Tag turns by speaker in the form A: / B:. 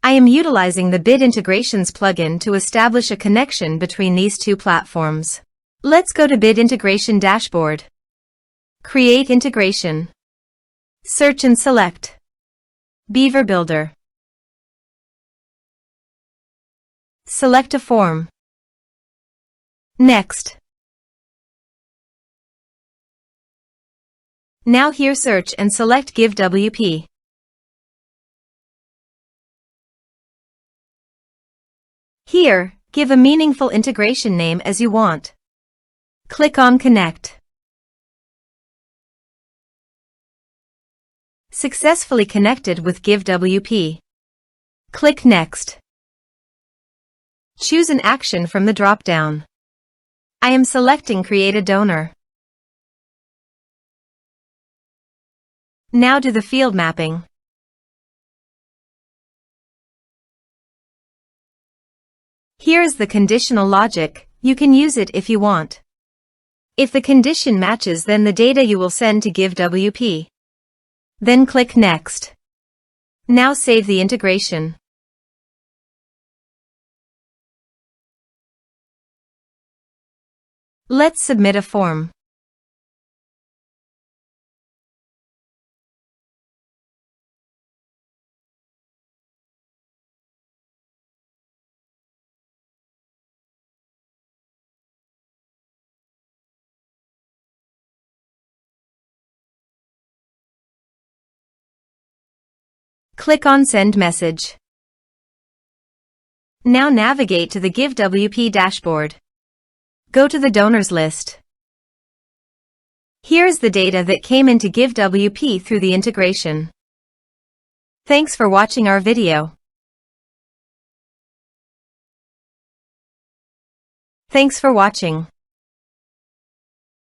A: I am utilizing the Bid Integrations plugin to establish a connection between these two platforms. Let's go to Bid Integration Dashboard. Create Integration. Search and select Beaver Builder. Select a form. Next. Now here search and select GiveWP. Here, give a meaningful integration name as you want. Click on Connect. Successfully connected with GiveWP. Click Next. Choose an action from the drop-down. I am selecting Create a Donor. Now do the field mapping. Here is the conditional logic. You can use it if you want. If the condition matches, then the data you will send to GiveWP. Then click Next. Now save the integration. Let's submit a form. Click on Send Message. Now navigate to the GiveWP dashboard. Go to the donors list. Here is the data that came into GiveWP through the integration. Thanks for watching our video. Thanks for watching.